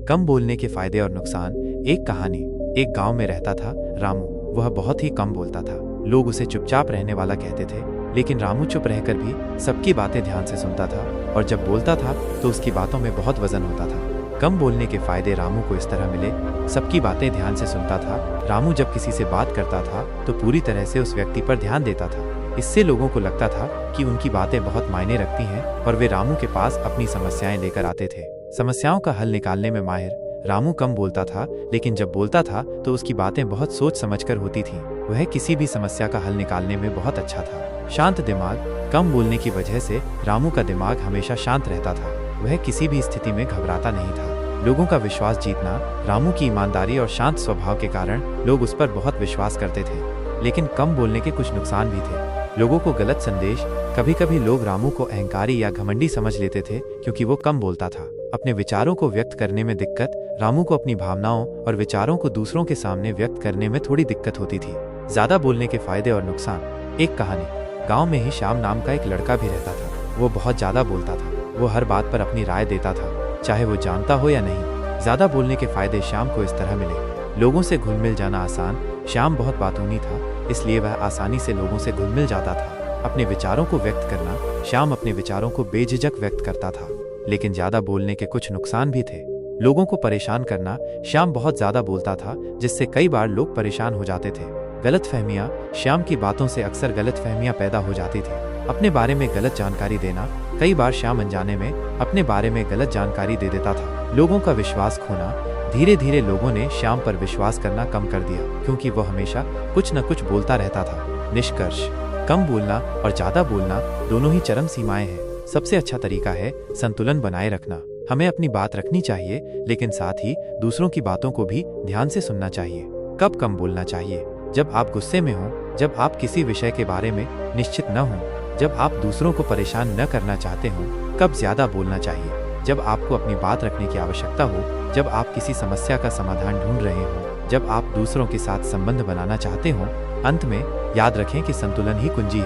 कम बोलने के फायदे और नुकसान। एक कहानी। एक गांव में रहता था रामू। वह बहुत ही कम बोलता था। लोग उसे चुपचाप रहने वाला कहते थे, लेकिन रामू चुप रहकर भी सबकी बातें ध्यान से सुनता था और जब बोलता था तो उसकी बातों में बहुत वजन होता था। कम बोलने के फायदे रामू को इस तरह मिले। सबकी बातें ध्यान से सुनता था। रामू जब किसी से बात करता था तो पूरी तरह से उस व्यक्ति पर ध्यान देता था। इससे लोगों को लगता था कि उनकी बातें बहुत मायने रखती हैं और वे रामू के पास अपनी समस्याएं लेकर आते थे। समस्याओं का हल निकालने में माहिर रामू कम बोलता था, लेकिन जब बोलता था तो उसकी बातें बहुत सोच समझकर होती थीं। वह किसी भी समस्या का हल निकालने में बहुत अच्छा था। शांत दिमाग। कम बोलने की वजह से रामू का दिमाग हमेशा शांत रहता था। वह किसी भी स्थिति में घबराता नहीं था। लोगों का विश्वास जीतना। रामू की ईमानदारी और शांत स्वभाव के कारण लोग उस पर बहुत विश्वास करते थे। लेकिन कम बोलने के कुछ नुकसान भी थे। लोगों को गलत संदेश। कभी कभी लोग रामू को अहंकारी या घमंडी समझ लेते थे क्योंकि वो कम बोलता था। अपने विचारों को व्यक्त करने में दिक्कत। रामू को अपनी भावनाओं और विचारों को दूसरों के सामने व्यक्त करने में थोड़ी दिक्कत होती थी। ज्यादा बोलने के फायदे और नुकसान। एक कहानी। गांव में ही श्याम नाम का एक लड़का भी रहता था। वो बहुत ज्यादा बोलता था। वो हर बात पर अपनी राय देता था, चाहे वो जानता हो या नहीं। ज्यादा बोलने के फायदे श्याम को इस तरह मिले। लोगों से घुल मिल जाना आसान। श्याम बहुत बातूनी था, इसलिए वह आसानी से लोगों से घुल मिल जाता था। अपने विचारों को व्यक्त करना। श्याम अपने विचारों को बेझिझक व्यक्त करता था। लेकिन ज्यादा बोलने के कुछ नुकसान भी थे। लोगों को परेशान करना। श्याम बहुत ज्यादा बोलता था, जिससे कई बार लोग परेशान हो जाते थे। गलतफहमियां। श्याम की बातों से अक्सर गलतफहमियां पैदा हो जाती थी। अपने बारे में गलत जानकारी देना। कई बार श्याम अनजाने में अपने बारे में गलत जानकारी दे देता था। लोगों का विश्वास खोना। धीरे धीरे लोगों ने श्याम पर विश्वास करना कम कर दिया, क्योंकि वह हमेशा कुछ न कुछ बोलता रहता था। निष्कर्ष। कम बोलना और ज्यादा बोलना दोनों ही चरम सीमाएं हैं। सबसे अच्छा तरीका है संतुलन बनाए रखना। हमें अपनी बात रखनी चाहिए, लेकिन साथ ही दूसरों की बातों को भी ध्यान से सुनना चाहिए। कब कम बोलना चाहिए? जब आप गुस्से में हो, जब आप किसी विषय के बारे में निश्चित न हो, जब आप दूसरों को परेशान न करना चाहते हो। कब ज्यादा बोलना चाहिए? जब आपको अपनी बात रखने की आवश्यकता हो, जब आप किसी समस्या का समाधान ढूंढ रहे हो, जब आप दूसरों के साथ संबंध बनाना चाहते हो। अंत में याद रखें कि संतुलन ही कुंजी है।